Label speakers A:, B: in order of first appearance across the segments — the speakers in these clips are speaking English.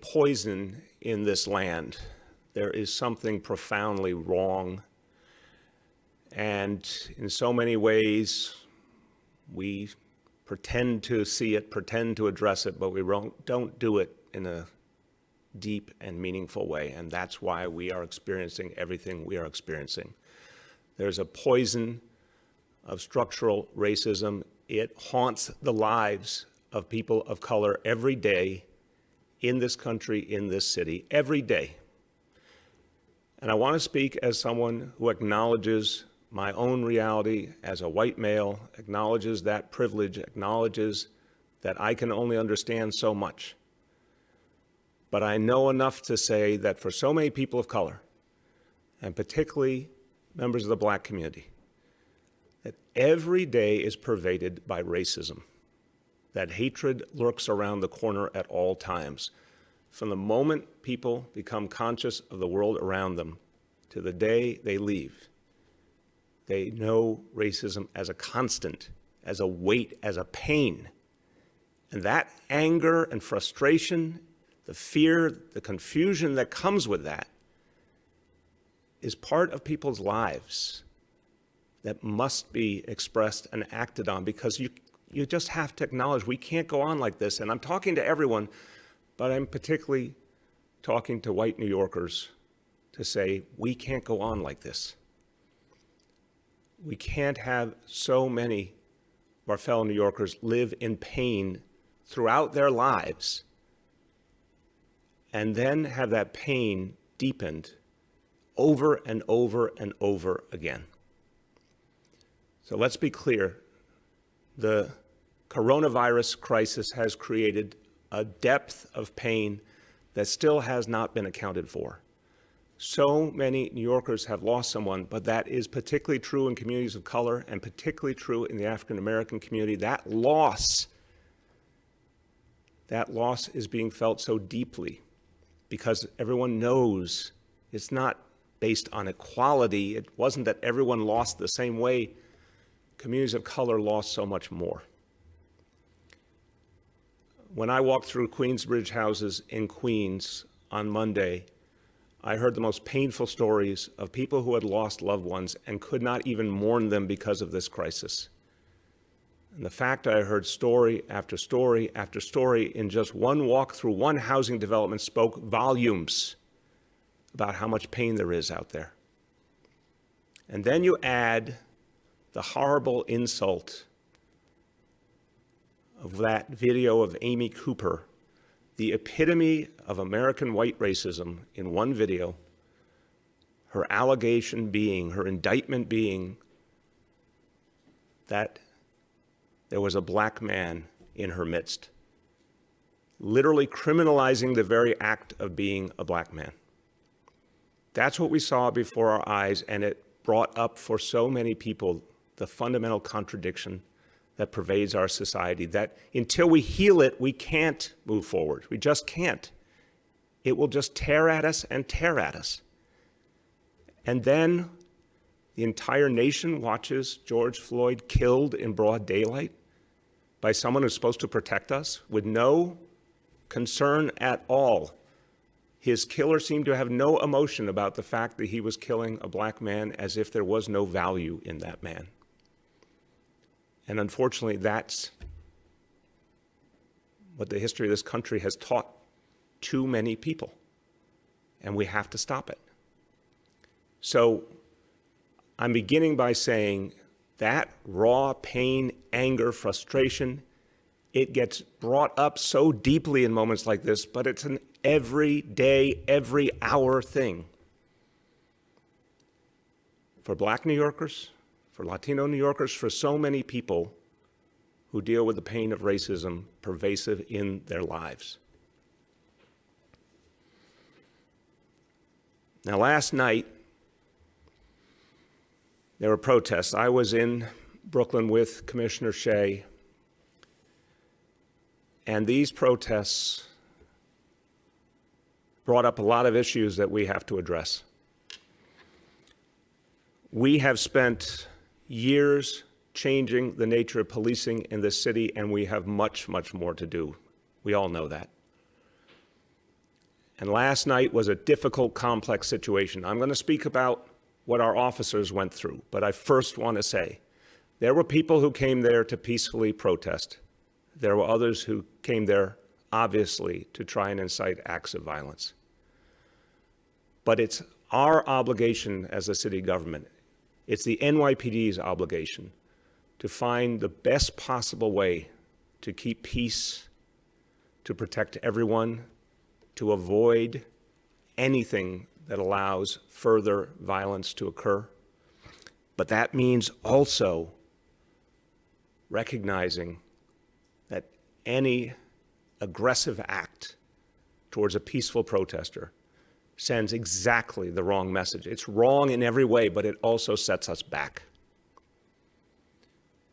A: poison in this land. There is something profoundly wrong. And in so many ways, we pretend to see it, pretend to address it, but we don't do it in a deep and meaningful way. And that's why we are experiencing everything we are experiencing. There's a poison of structural racism. It haunts the lives of people of color every day in this country, in this city, every day. And I want to speak as someone who acknowledges my own reality as a white male, acknowledges that privilege, acknowledges that I can only understand so much. But I know enough to say that for so many people of color, and particularly members of the Black community, that every day is pervaded by racism, that hatred lurks around the corner at all times. From the moment people become conscious of the world around them to the day they leave, they know racism as a constant, as a weight, as a pain. And that anger and frustration, the fear, the confusion that comes with that is part of people's lives that must be expressed and acted on, because you just have to acknowledge we can't go on like this. And I'm talking to everyone, but I'm particularly talking to white New Yorkers to say we can't go on like this. We can't have so many of our fellow New Yorkers live in pain throughout their lives and then have that pain deepened over and over and over again. So let's be clear. The coronavirus crisis has created a depth of pain that still has not been accounted for. So many New Yorkers have lost someone, but that is particularly true in communities of color and particularly true in the African-American community. That loss is being felt so deeply because everyone knows it's not based on equality. It wasn't that everyone lost the same way. Communities of color lost so much more. When I walked through Queensbridge houses in Queens on Monday, I heard the most painful stories of people who had lost loved ones and could not even mourn them because of this crisis. And the fact I heard story after story after story in just one walk through one housing development spoke volumes about how much pain there is out there. And then you add the horrible insult of that video of Amy Cooper, the epitome of American white racism in one video, her allegation being, her indictment being that there was a black man in her midst, literally criminalizing the very act of being a black man. That's what we saw before our eyes, and it brought up for so many people the fundamental contradiction that pervades our society, that until we heal it, we can't move forward. We just can't. It will just tear at us and tear at us. And then the entire nation watches George Floyd killed in broad daylight by someone who's supposed to protect us with no concern at all. His killer seemed to have no emotion about the fact that he was killing a black man, as if there was no value in that man. And unfortunately, that's what the history of this country has taught too many people, and we have to stop it. So I'm beginning by saying that raw pain, anger, frustration, it gets brought up so deeply in moments like this, but it's an every day, every hour thing. For Black New Yorkers, for Latino New Yorkers, for so many people who deal with the pain of racism pervasive in their lives. Now, last night, there were protests. I was in Brooklyn with Commissioner Shea, and these protests brought up a lot of issues that we have to address. We have spent years changing the nature of policing in this city, and we have much, much more to do. We all know that. And last night was a difficult, complex situation. I'm going to speak about what our officers went through, but I first want to say there were people who came there to peacefully protest. There were others who came there, obviously, to try and incite acts of violence. But it's our obligation as a city government, it's the NYPD's obligation to find the best possible way to keep peace, to protect everyone, to avoid anything that allows further violence to occur. But that means also recognizing that any aggressive act towards a peaceful protester sends exactly the wrong message. It's wrong in every way, but it also sets us back.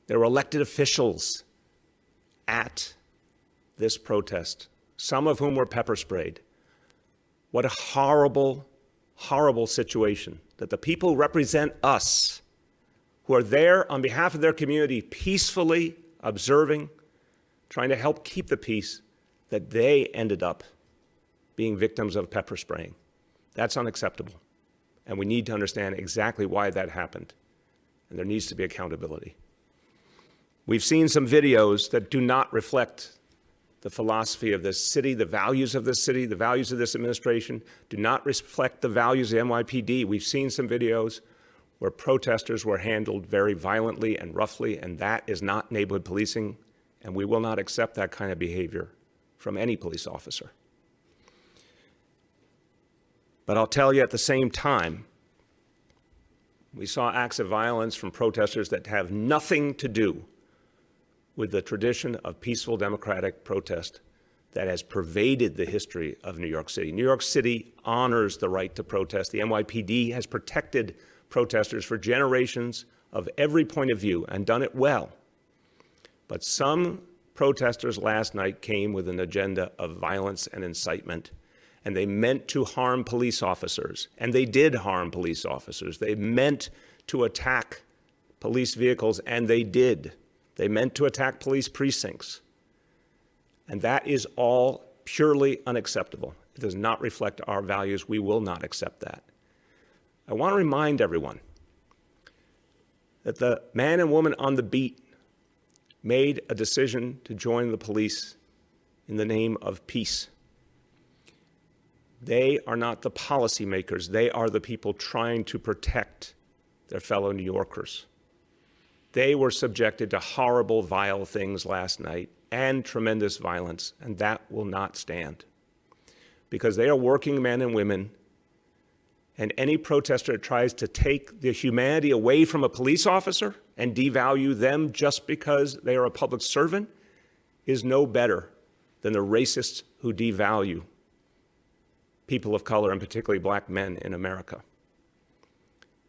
A: There were elected officials at this protest, some of whom were pepper sprayed. What a horrible, horrible situation that the people who represent us, who are there on behalf of their community, peacefully observing, trying to help keep the peace, that they ended up being victims of pepper spraying. That's unacceptable. And we need to understand exactly why that happened. And there needs to be accountability. We've seen some videos that do not reflect the philosophy of this city, the values of this city, the values of this administration, do not reflect the values of the NYPD. We've seen some videos where protesters were handled very violently and roughly, and that is not neighborhood policing, and we will not accept that kind of behavior from any police officer. But I'll tell you at the same time, we saw acts of violence from protesters that have nothing to do with the tradition of peaceful democratic protest that has pervaded the history of New York City. New York City honors the right to protest. The NYPD has protected protesters for generations of every point of view and done it well. But some protesters last night came with an agenda of violence and incitement, and they meant to harm police officers, and they did harm police officers. They meant to attack police vehicles, and they did. They meant to attack police precincts. And that is all purely unacceptable. It does not reflect our values. We will not accept that. I want to remind everyone that the man and woman on the beat made a decision to join the police in the name of peace. They are not the policymakers. They are the people trying to protect their fellow New Yorkers. They were subjected to horrible, vile things last night and tremendous violence, and that will not stand. Because they are working men and women, and any protester that tries to take the humanity away from a police officer and devalue them just because they are a public servant is no better than the racists who devalue people of color, and particularly black men in America.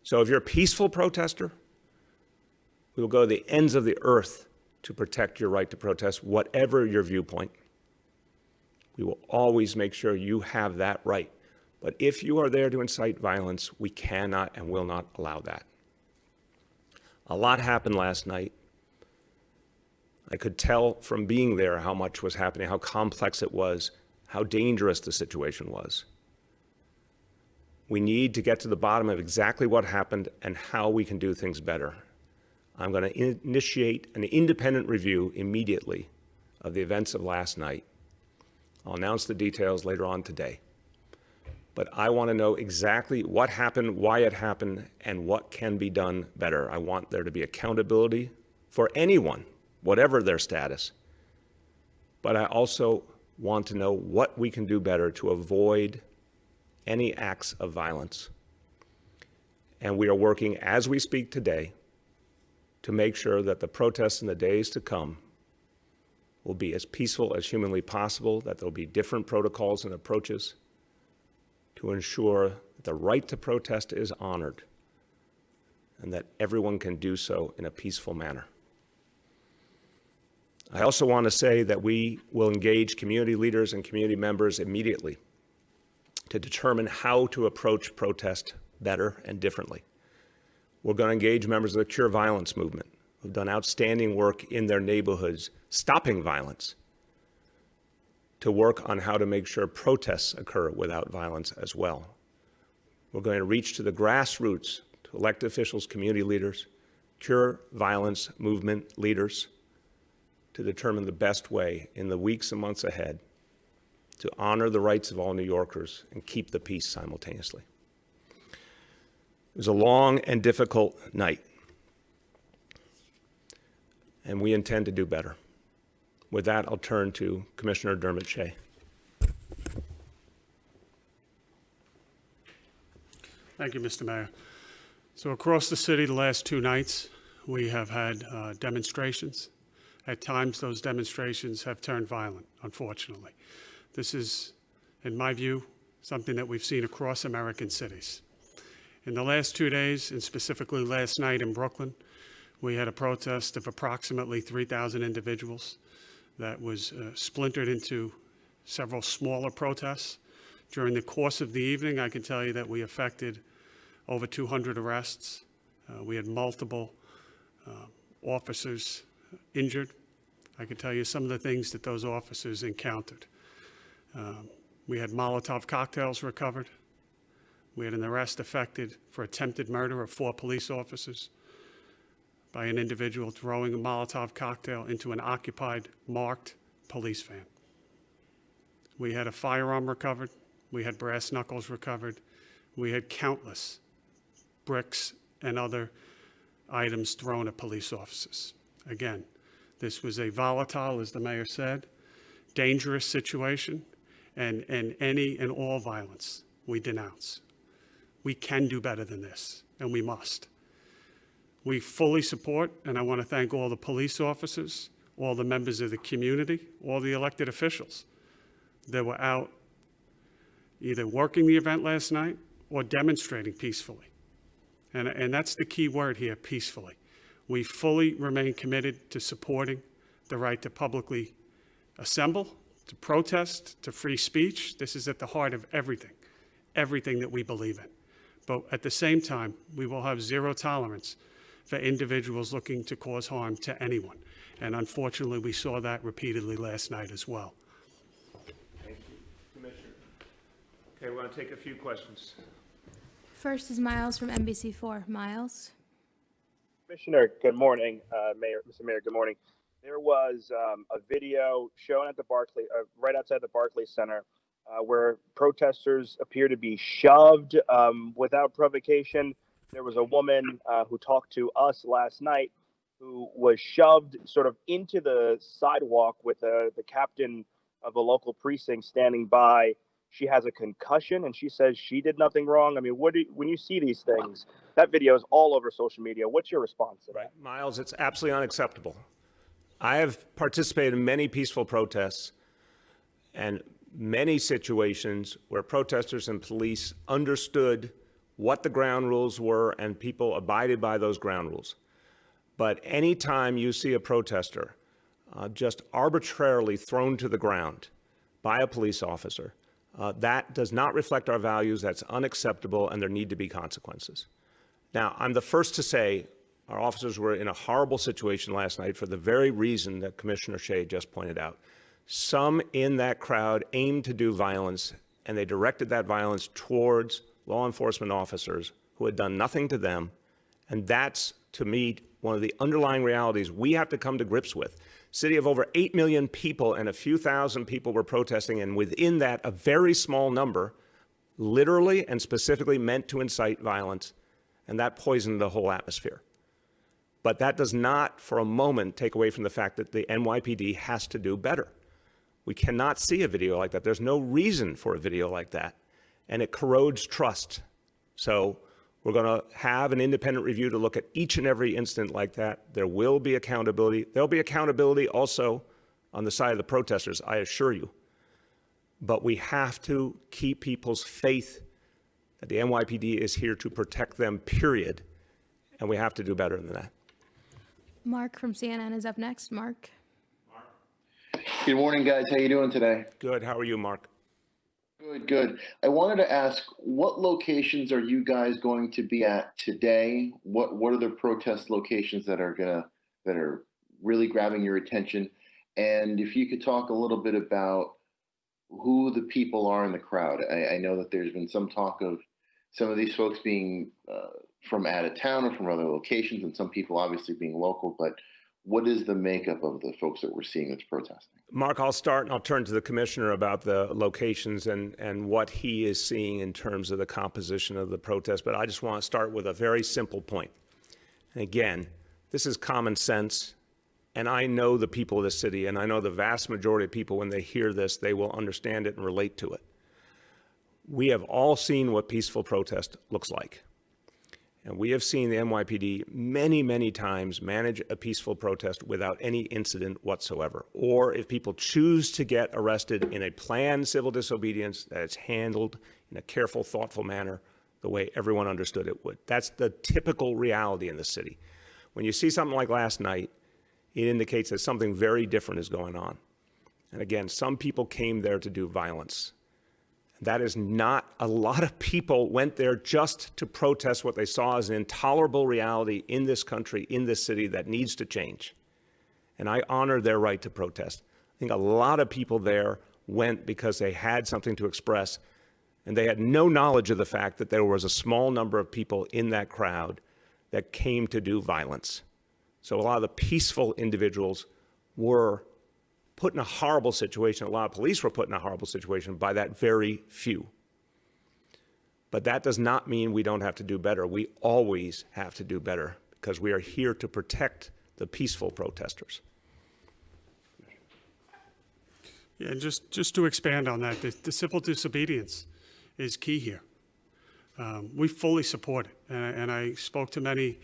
A: So if you're a peaceful protester, we will go to the ends of the earth to protect your right to protest, whatever your viewpoint. We will always make sure you have that right. But if you are there to incite violence, we cannot and will not allow that. A lot happened last night. I could tell from being there how much was happening, how complex it was, how dangerous the situation was. We need to get to the bottom of exactly what happened and how we can do things better. I'm going to initiate an independent review immediately of the events of last night. I'll announce the details later on today. But I want to know exactly what happened, why it happened, and what can be done better. I want there to be accountability for anyone, whatever their status. But I also want to know what we can do better to avoid any acts of violence. And we are working as we speak today to make sure that the protests in the days to come will be as peaceful as humanly possible, that there'll be different protocols and approaches to ensure that the right to protest is honored and that everyone can do so in a peaceful manner. I also want to say that we will engage community leaders and community members immediately to determine how to approach protest better and differently. We're going to engage members of the Cure Violence movement who've done outstanding work in their neighborhoods, stopping violence. to work on how to make sure protests occur without violence as well. We're going to reach to the grassroots, to elected officials, community leaders, cure violence movement leaders, to determine the best way in the weeks and months ahead to honor the rights of all New Yorkers and keep the peace simultaneously. It was a long and difficult night, and we intend to do better. With that, I'll turn to Commissioner Dermot Shea.
B: Thank you, Mr. Mayor. So across the city the last 2 nights, we have had demonstrations. At times, those demonstrations have turned violent, unfortunately. This is, in my view, something that we've seen across American cities. In the last 2 days, and specifically last night in Brooklyn, we had a protest of approximately 3,000 individuals that was splintered into several smaller protests. During the course of the evening, I can tell you that we effected over 200 arrests. We had multiple officers injured. I can tell you some of the things that those officers encountered. We had Molotov cocktails recovered. We had an arrest effected for attempted murder of 4 police officers by an individual throwing a Molotov cocktail into an occupied, marked police van. We had a firearm recovered. We had brass knuckles recovered. We had countless bricks and other items thrown at police officers. Again, this was a volatile, as the mayor said, dangerous situation, and any and all violence we denounce. We can do better than this, and we must. We fully support, and I want to thank all the police officers, all the members of the community, all the elected officials that were out either working the event last night or demonstrating peacefully. And that's the key word here, peacefully. We fully remain committed to supporting the right to publicly assemble, to protest, to free speech. This is at the heart of everything that we believe in. But at the same time, we will have zero tolerance for individuals looking to cause harm to anyone. And unfortunately, we saw that repeatedly last night as well.
A: Thank you, Commissioner. Okay, we want to take a few questions.
C: First is Miles from NBC4. Miles.
D: Commissioner, good morning. Mr. Mayor, good morning. There was a video shown at the right outside the Barclays Center where protesters appear to be shoved without provocation. There was a woman who talked to us last night who was shoved sort of into the sidewalk with the captain of the local precinct standing by. She has a concussion, and she says she did nothing wrong. I mean, when you see these things, that video is all over social media. What's your response to that?
A: Right. Miles, it's absolutely unacceptable. I have participated in many peaceful protests and many situations where protesters and police understood what the ground rules were and people abided by those ground rules. But anytime you see a protester just arbitrarily thrown to the ground by a police officer, that does not reflect our values. That's unacceptable, and there need to be consequences. Now, I'm the first to say our officers were in a horrible situation last night for the very reason that Commissioner Shea just pointed out. Some in that crowd aimed to do violence, and they directed that violence towards law enforcement officers who had done nothing to them. And that's, to me, one of the underlying realities we have to come to grips with. City of over 8 million people, and a few thousand people were protesting, and within that, a very small number literally and specifically meant to incite violence, and that poisoned the whole atmosphere. But that does not for a moment take away from the fact that the NYPD has to do better. We cannot see a video like that. There's no reason for a video like that, and it corrodes trust. So we're going to have an independent review to look at each and every incident like that. There will be accountability. There'll be accountability also on the side of the protesters, I assure you. But we have to keep people's faith that the NYPD is here to protect them, period. And we have to do better than that.
C: Mark from CNN is up next. Mark.
E: Good morning, guys. How you doing today?
A: Good. How are you, Mark?
E: Good, good. I wanted to ask, what locations are you guys going to be at today? What are the protest locations that are really grabbing your attention? And if you could talk a little bit about who the people are in the crowd. I know that there's been some talk of some of these folks being from out of town or from other locations, and some people obviously being local, but what is the makeup of the folks that we're seeing that's protesting?
A: Mark, I'll start and I'll turn to the commissioner about the locations and what he is seeing in terms of the composition of the protest. But I just want to start with a very simple point. And again, this is common sense. And I know the people of the city, and I know the vast majority of people, when they hear this, they will understand it and relate to it. We have all seen what peaceful protest looks like. And we have seen the NYPD many, many times manage a peaceful protest without any incident whatsoever. Or if people choose to get arrested in a planned civil disobedience, that it's handled in a careful, thoughtful manner, the way everyone understood it would. That's the typical reality in the city. When you see something like last night, it indicates that something very different is going on. And again, some people came there to do violence. That is not, a lot of people went there just to protest what they saw as an intolerable reality in this country, in this city, that needs to change. And I honor their right to protest. I think a lot of people there went because they had something to express, and they had no knowledge of the fact that there was a small number of people in that crowd that came to do violence. So a lot of the peaceful individuals were put in a horrible situation. A lot of police were put in a horrible situation by that very few. But that does not mean we don't have to do better. We always have to do better because we are here to protect the peaceful protesters.
B: Yeah, just to expand on that, the civil disobedience is key here. We fully support it, and I spoke to many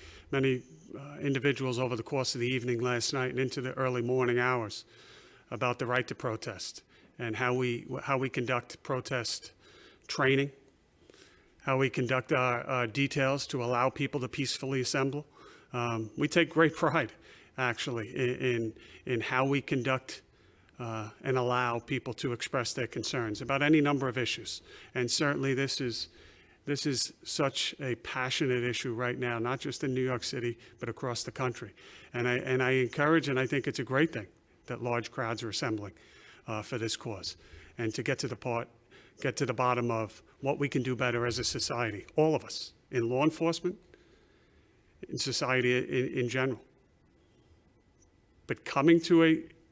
B: individuals over the course of the evening last night and into the early morning hours about the right to protest and how we conduct protest training, how we conduct our details to allow people to peacefully assemble. We take great pride, actually, in how we conduct and allow people to express their concerns about any number of issues. And certainly this is such a passionate issue right now, not just in New York City, but across the country. And I encourage, and I think it's a great thing that large crowds are assembling for this cause, and to get to the bottom of what we can do better as a society, all of us, in law enforcement, in society in general. But coming to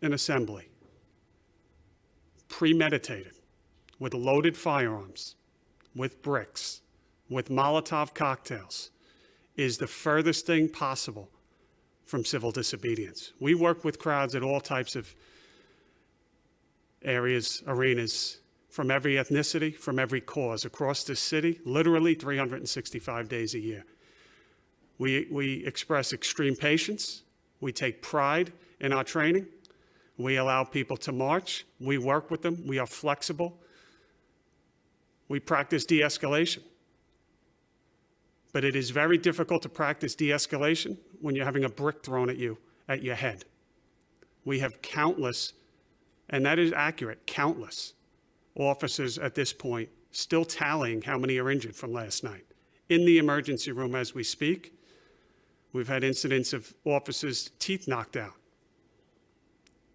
B: an assembly, premeditated, with loaded firearms, with bricks, with Molotov cocktails, is the furthest thing possible from civil disobedience. We work with crowds at all types of areas, arenas, from every ethnicity, from every cause, across this city, literally 365 days a year. We express extreme patience. We take pride in our training. We allow people to march. We work with them. We are flexible. We practice de-escalation. But it is very difficult to practice de-escalation when you're having a brick thrown at you, at your head. We have countless, and that is accurate, countless officers at this point still tallying how many are injured from last night. In the emergency room as we speak, we've had incidents of officers' teeth knocked out.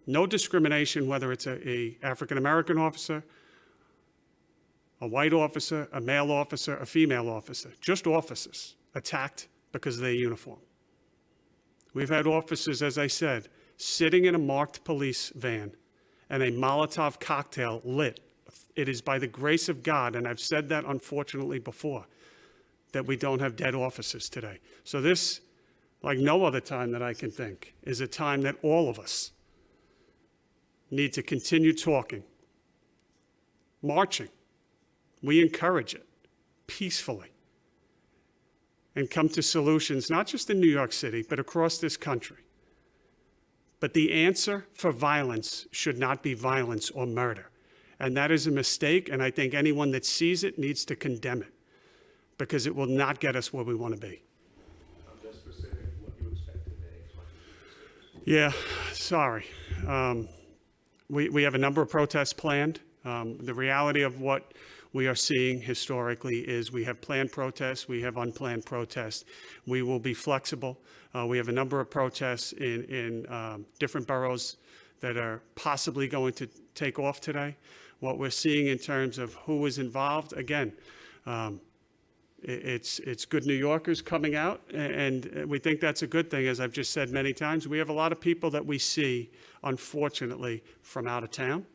B: No discrimination, whether it's a African-American officer, a white officer, a male officer, a female officer, just officers attacked because of their uniform. We've had officers, as I said, sitting in a marked police van and a Molotov cocktail lit. It is by the grace of God, and I've said that unfortunately before, that we don't have dead officers today. So this, like no other time that I can think, is a time that all of us need to continue talking, marching. We encourage it peacefully and come to solutions, not just in New York City, but across this country. But the answer for violence should not be violence or murder. And that is a mistake, and I think anyone that sees it needs to condemn it, because it will not get us where we want to be.
A: Just specific, what you expect today.
B: Yeah, sorry. We have a number of protests planned. The reality of what we are seeing historically is we have planned protests, we have unplanned protests. We will be flexible. We have a number of protests in different boroughs that are possibly going to take off today. What we're seeing in terms of who is involved, again, it's good New Yorkers coming out, and we think that's a good thing. As I've just said many times, we have a lot of people that we see, unfortunately, from out of town.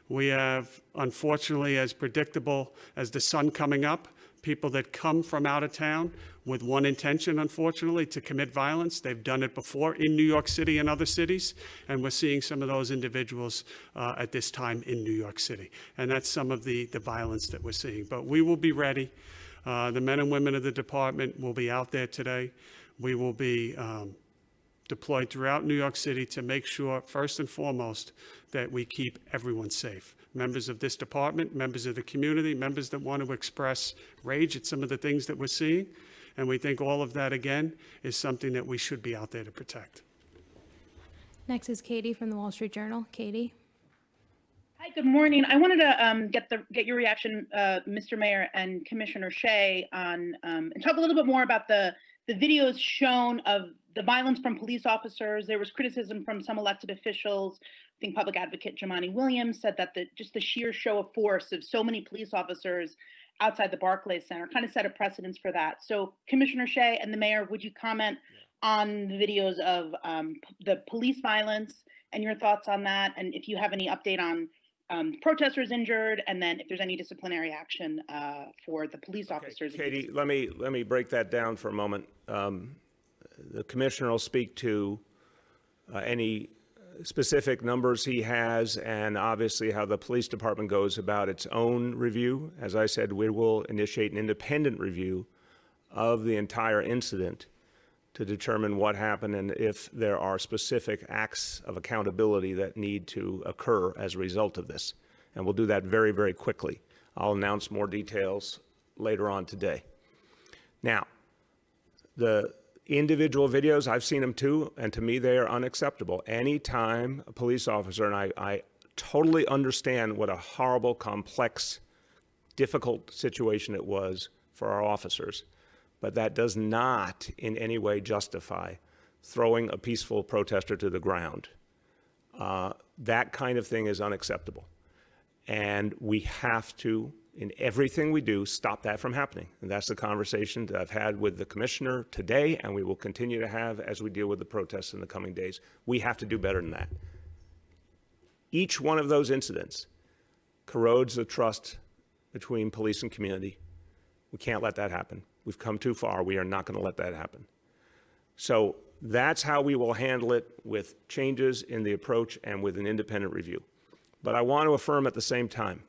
B: We have, unfortunately, as predictable as the sun coming up, people that come from out of town with one intention, unfortunately, to commit violence. They've done it before in New York City and other cities, and we're seeing some of those individuals at this time in New York City. And that's some of the violence that we're seeing. But we will be ready. The men and women of the department will be out there today. We will be deployed throughout New York City to make sure, first and foremost, that we keep everyone safe. Members of this department, members of the community, members that want to express rage at some of the things that we're seeing. And we think all of that, again, is something that we should be out there to protect.
C: Next is Katie from the Wall Street Journal. Katie.
F: Hi, good morning. I wanted to get your reaction, Mr. Mayor and Commissioner Shea, on and talk a little bit more about the videos shown of the violence from police officers. There was criticism from some elected officials. I think Public Advocate Jumaane Williams said that just the sheer show of force of so many police officers outside the Barclays Center kind of set a precedence for that. So Commissioner Shea and the mayor, would you comment on the videos of the police violence and your thoughts on that? And if you have any update on protesters injured, and then if there's any disciplinary action for the police officers.
A: Katie, let me break that down for a moment. The commissioner will speak to any specific numbers he has, and obviously how the police department goes about its own review. As I said, we will initiate an independent review of the entire incident to determine what happened and if there are specific acts of accountability that need to occur as a result of this. And we'll do that very, very quickly. I'll announce more details later on today. Now, the individual videos, I've seen them too, and to me they are unacceptable. Anytime a police officer, and I totally understand what a horrible, complex, difficult situation it was for our officers, but that does not in any way justify throwing a peaceful protester to the ground. That kind of thing is unacceptable. And we have to, in everything we do, stop that from happening. And that's the conversation that I've had with the commissioner today, and we will continue to have as we deal with the protests in the coming days. We have to do better than that. Each one of those incidents corrodes the trust between police and community. We can't let that happen. We've come too far. We are not going to let that happen. So that's how we will handle it, with changes in the approach and with an independent review. But I want to affirm at the same time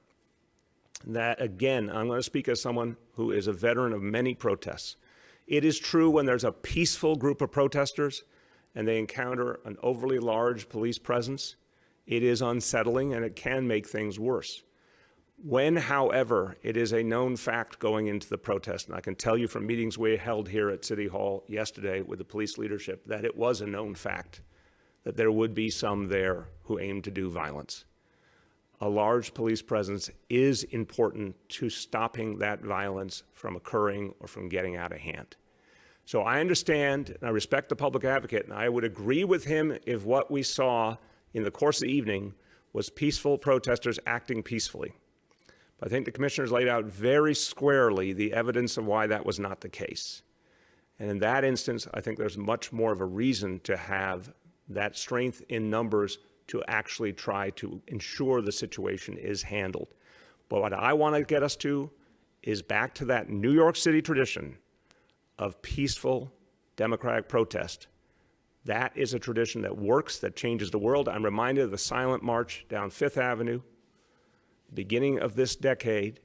A: that, again, I'm going to speak as someone who is a veteran of many protests. It is true when there's a peaceful group of protesters and they encounter an overly large police presence, it is unsettling and it can make things worse. When, however, it is a known fact going into the protest, and I can tell you from meetings we held here at City Hall yesterday with the police leadership that it was a known fact that there would be some there who aimed to do violence. A large police presence is important to stopping that violence from occurring or from getting out of hand. So I understand and I respect the public advocate, and I would agree with him if what we saw in the course of the evening was peaceful protesters acting peacefully. But I think the commissioners laid out very squarely the evidence of why that was not the case. And in that instance, I think there's much more of a reason to have that strength in numbers to actually try to ensure the situation is handled. But what I want to get us to is back to that New York City tradition of peaceful democratic protest. That is a tradition that works, that changes the world. I'm reminded of the silent march down Fifth Avenue, beginning of this decade,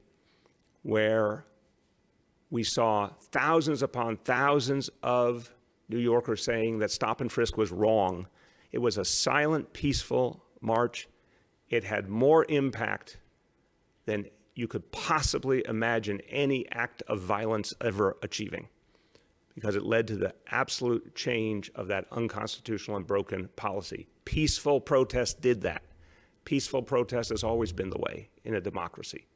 A: where we saw thousands upon thousands of New Yorkers saying that stop and frisk was wrong. It was a silent, peaceful march. It had more impact than you could possibly imagine any act of violence ever achieving, because it led to the absolute change of that unconstitutional and broken policy. Peaceful protest did that. Peaceful protest has always been the way in a democracy.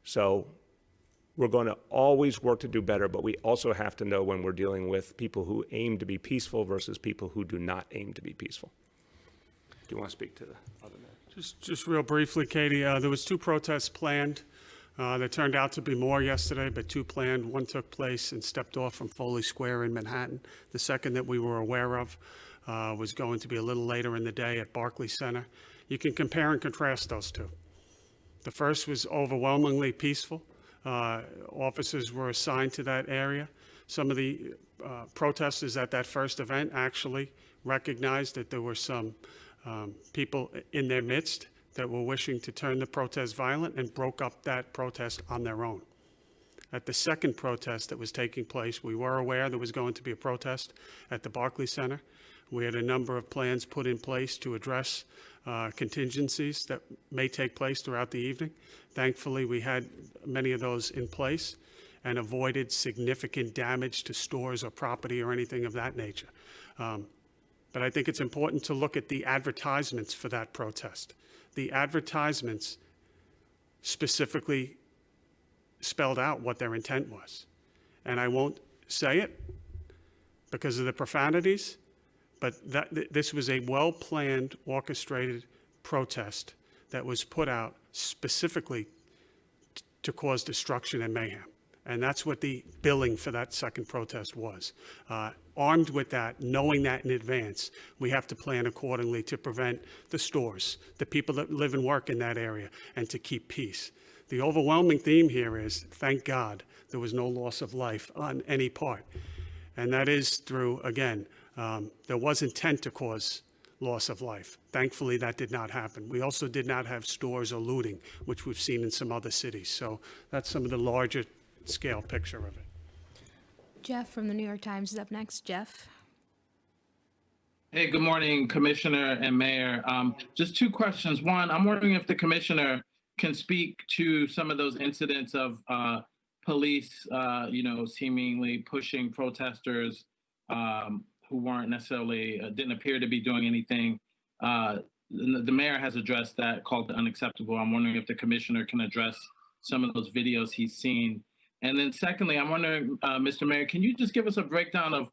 A: So we're going to always work to do better, but we also have to know when we're dealing with people who aim to be peaceful versus people who do not aim to be peaceful. Do you want to speak to the other matters?
B: Just real briefly, Katie, there was 2 protests planned. There turned out to be more yesterday, but 2 planned. One took place and stepped off from Foley Square in Manhattan. The second that we were aware of was going to be a little later in the day at Barclays Center. You can compare and contrast those 2. The first was overwhelmingly peaceful. Officers were assigned to that area. Some of the protesters at that first event actually recognized that there were some people in their midst that were wishing to turn the protest violent and broke up that protest on their own. At the second protest that was taking place, we were aware there was going to be a protest at the Barclays Center. We had a number of plans put in place to address contingencies that may take place throughout the evening. Thankfully, we had many of those in place and avoided significant damage to stores or property or anything of that nature. But I think it's important to look at the advertisements for that protest. The advertisements specifically spelled out what their intent was. And I won't say it because of the profanities, but this was a well-planned, orchestrated protest that was put out specifically to cause destruction and mayhem. And that's what the billing for that second protest was. Armed with that, knowing that in advance, we have to plan accordingly to prevent the stores, the people that live and work in that area, and to keep peace. The overwhelming theme here is, thank God, there was no loss of life on any part. And that is through, again, there was intent to cause loss of life. Thankfully, that did not happen. We also did not have stores or looting, which we've seen in some other cities. So that's some of the larger scale picture of it.
C: Jeff from the New York Times is up next. Jeff.
G: Hey, good morning, Commissioner and Mayor. Just 2 questions. One, I'm wondering if the Commissioner can speak to some of those incidents of police, seemingly pushing protesters who weren't necessarily, didn't appear to be doing anything. The Mayor has addressed that, called it unacceptable. I'm wondering if the Commissioner can address some of those videos he's seen. And then secondly, I'm wondering, Mr. Mayor, can you just give us a breakdown of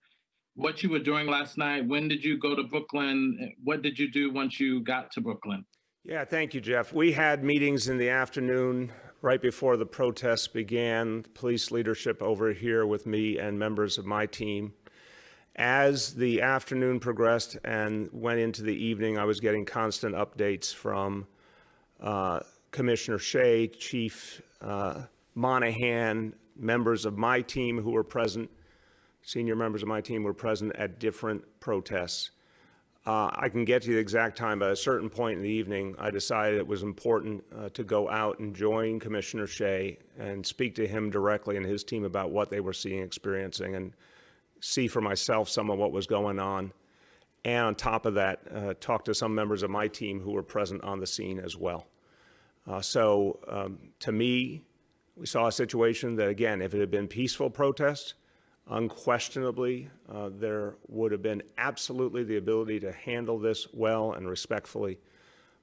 G: what you were doing last night? When did you go to Brooklyn? What did you do once you got to Brooklyn?
A: Yeah, thank you, Jeff. We had meetings in the afternoon right before the protests began, police leadership over here with me and members of my team. As the afternoon progressed and went into the evening, I was getting constant updates from Commissioner Shea, Chief Monahan, members of my team who were present, senior members of my team were present at different protests. I can get to the exact time, but at a certain point in the evening, I decided it was important to go out and join Commissioner Shea and speak to him directly and his team about what they were seeing, experiencing, and see for myself some of what was going on. And on top of that, talk to some members of my team who were present on the scene as well. To me, we saw a situation that, again, if it had been peaceful protest, unquestionably, there would have been absolutely the ability to handle this well and respectfully.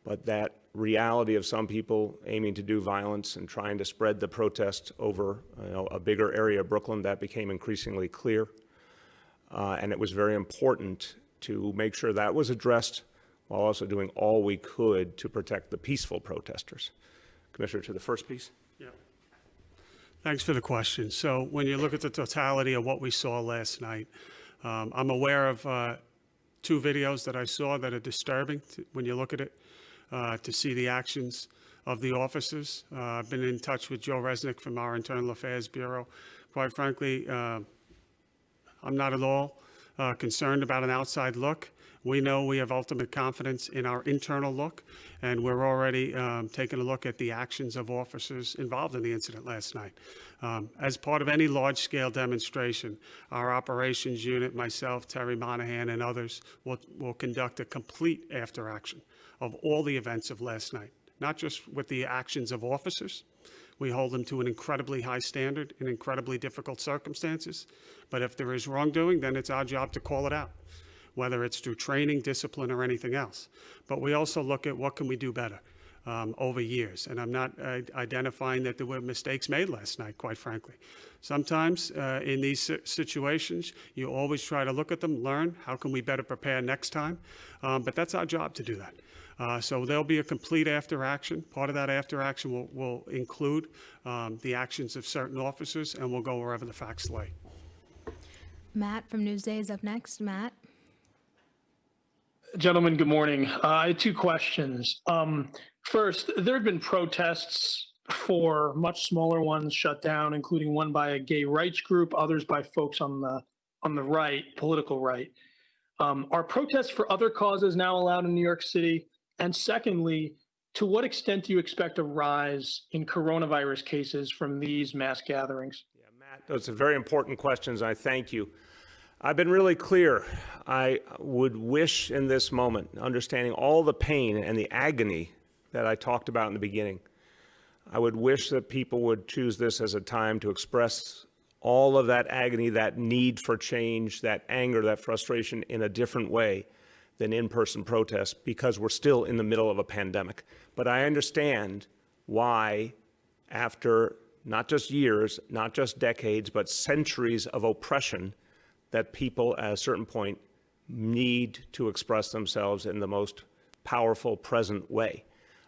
A: But that reality of some people aiming to do violence and trying to spread the protest over a bigger area of Brooklyn, that became increasingly clear. And it was very important to make sure that was addressed while also doing all we could to protect the peaceful protesters. Commissioner, to the first piece.
B: Yeah. Thanks for the question. So when you look at the totality of what we saw last night, I'm aware of 2 videos that I saw that are disturbing when you look at it, to see the actions of the officers. I've been in touch with Joe Resnick from our Internal Affairs Bureau. Quite frankly, I'm not at all concerned about an outside look. We know we have ultimate confidence in our internal look, and we're already taking a look at the actions of officers involved in the incident last night. As part of any large-scale demonstration, our operations unit, myself, Terry Monahan, and others will conduct a complete after-action of all the events of last night, not just with the actions of officers. We hold them to an incredibly high standard in incredibly difficult circumstances. But if there is wrongdoing, then it's our job to call it out, whether it's through training, discipline, or anything else. But we also look at what can we do better over years. And I'm not identifying that there were mistakes made last night, quite frankly. Sometimes in these situations, you always try to look at them, learn, how can we better prepare next time? But that's our job to do that. So there'll be a complete after action. Part of that after action will include the actions of certain officers, and we'll go wherever the facts lay.
C: Matt from Newsday is up next. Matt?
H: Gentlemen, good morning. I had two questions. First, there have been protests for much smaller ones shut down, including one by a gay rights group, others by folks on the right, political right. Are protests for other causes now allowed in New York City? And secondly, to what extent do you expect a rise in coronavirus cases from these mass gatherings?
A: Yeah, Matt, those are very important questions. I thank you. I've been really clear. I would wish in this moment, understanding all the pain and the agony that I talked about in the beginning, I would wish that people would choose this as a time to express all of that agony, that need for change, that anger, that frustration in a different way than in-person protests, because we're still in the middle of a pandemic. But I understand why, after not just years, not just decades, but centuries of oppression, that people at a certain point need to express themselves in the most powerful, present way.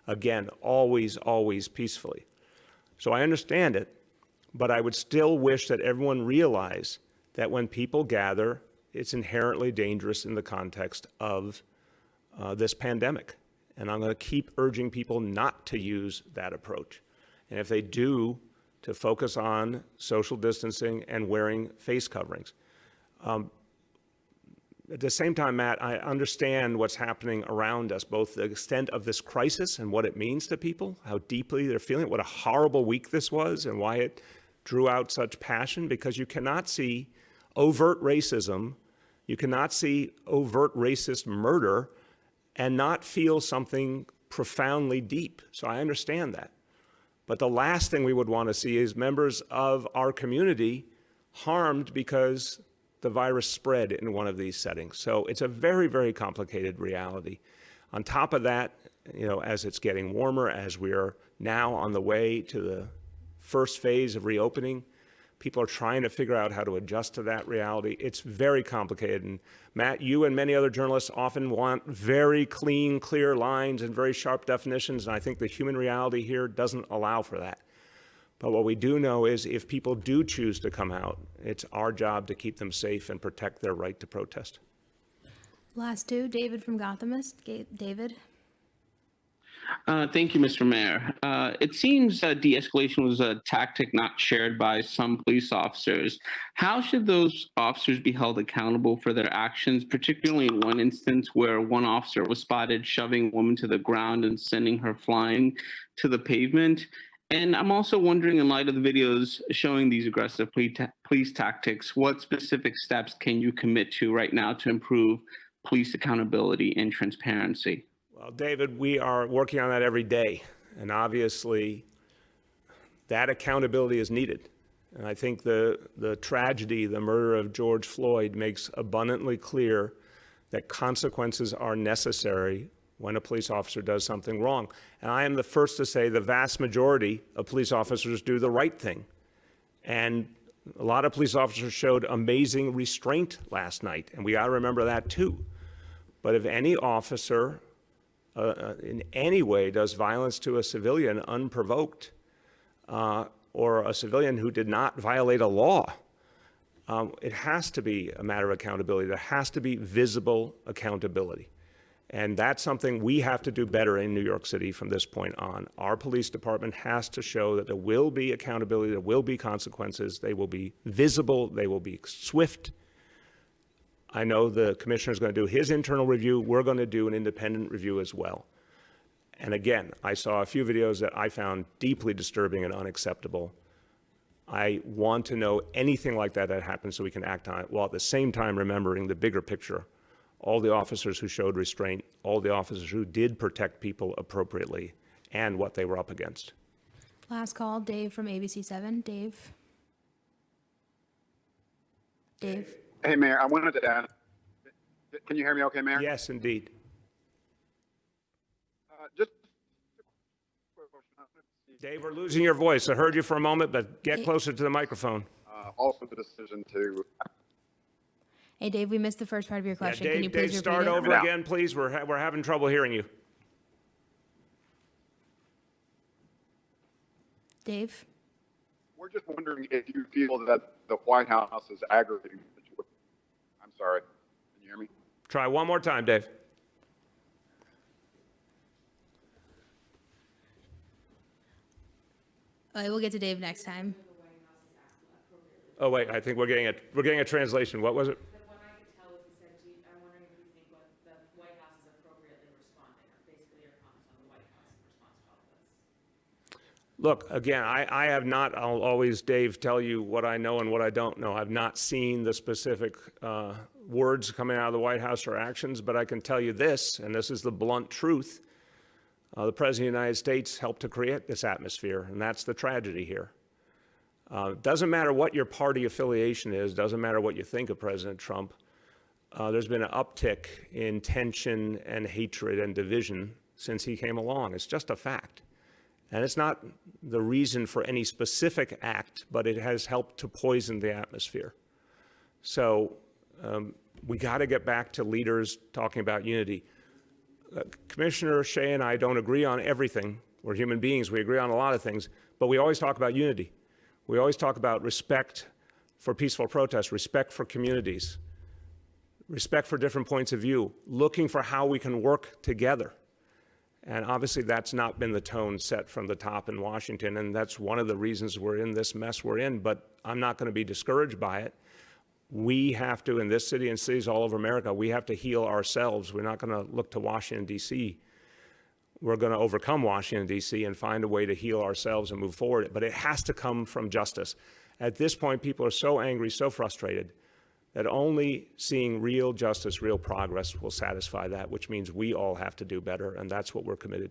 A: Again, always, always peacefully. So I understand it, but I would still wish that everyone realize that when people gather, it's inherently dangerous in the context of this pandemic. And I'm going to keep urging people not to use that approach. And if they do, to focus on social distancing and wearing face coverings. At the same time, Matt, I understand what's happening around us, both the extent of this crisis and what it means to people, how deeply they're feeling, what a horrible week this was, and why it drew out such passion, because you cannot see overt racism, you cannot see overt racist murder and not feel something profoundly deep. So I understand that. But the last thing we would want to see is members of our community harmed because the virus spread in one of these settings. So it's a very, very complicated reality. On top of that, you know, as it's getting warmer, as we are now on the way to the first phase of reopening, people are trying to figure out how to adjust to that reality. It's very complicated. And Matt, you and many other journalists often want very clean, clear lines and very sharp definitions. And I think the human reality here doesn't allow for that. But what we do know is if people do choose to come out, it's our job to keep them safe and protect their right to protest.
C: Last two, David from Gothamist. David?
I: Thank you, Mr. Mayor. It seems de-escalation was a tactic not shared by some police officers. How should those officers be held accountable for their actions, particularly in one instance where one officer was spotted shoving a woman to the ground and sending her flying to the pavement? And I'm also wondering, in light of the videos showing these aggressive police tactics, what specific steps can you commit to right now to improve police accountability and transparency?
A: Well, David, we are working on that every day. And obviously, that accountability is needed. And I think the tragedy, the murder of George Floyd, makes abundantly clear that consequences are necessary when a police officer does something wrong. And I am the first to say the vast majority of police officers do the right thing. And a lot of police officers showed amazing restraint last night, and we got to remember that too. But if any officer in any way does violence to a civilian unprovoked, or a civilian who did not violate a law, it has to be a matter of accountability. There has to be visible accountability. And that's something we have to do better in New York City from this point on. Our police department has to show that there will be accountability, there will be consequences, they will be visible, they will be swift. I know the commissioner is going to do his internal review. We're going to do an independent review as well. And again, I saw a few videos that I found deeply disturbing and unacceptable. I want to know anything like that happens so we can act on it, while at the same time remembering the bigger picture. All the officers who showed restraint, all the officers who did protect people appropriately, and what they were up against.
C: Last call, Dave from ABC7. Dave? Dave?
J: Hey, Mayor, I wanted to add, can you hear me okay, Mayor?
A: Yes, indeed.
J: Just
A: Dave, we're losing your voice. I heard you for a moment, but get closer to the microphone.
J: also the decision to.
C: Hey, Dave, we missed the first part of your question.
A: Yeah,
C: Can you please
A: Dave,
C: repeat
A: start
C: it?
A: over again, please. We're having trouble hearing you.
C: Dave?
J: We're just wondering if you feel that the White House is aggravating the situation. I'm sorry. Can you hear me?
A: Try one more time, Dave.
C: We'll get to Dave next time.
A: Oh, wait, I think we're getting a translation. What was it?
K: The one I could tell was he said, I'm wondering if you think what the White House is appropriately responding, or basically your comments on the White House in response to all of this.
A: Look, again, I have not, I'll always, Dave, tell you what I know and what I don't know. I've not seen the specific words coming out of the White House or actions, but I can tell you this, and this is the blunt truth. The President of the United States helped to create this atmosphere, and that's the tragedy here. It doesn't matter what your party affiliation is, doesn't matter what you think of President Trump. There's been an uptick in tension and hatred and division since he came along. It's just a fact. And it's not the reason for any specific act, but it has helped to poison the atmosphere. So we got to get back to leaders talking about unity. Commissioner Shea and I don't agree on everything. We're human beings. We agree on a lot of things, but we always talk about unity. We always talk about respect for peaceful protest, respect for communities, respect for different points of view, looking for how we can work together. And obviously that's not been the tone set from the top in Washington, and that's one of the reasons we're in this mess we're in, but I'm not going to be discouraged by it. We have to, in this city and cities all over America, we have to heal ourselves. We're not going to look to Washington, D.C. We're going to overcome Washington, D.C. and find a way to heal ourselves and move forward. But it has to come from justice. At this point, people are so angry, so frustrated, that only seeing real justice, real progress will satisfy that, which means we all have to do better, and that's what we're committed to.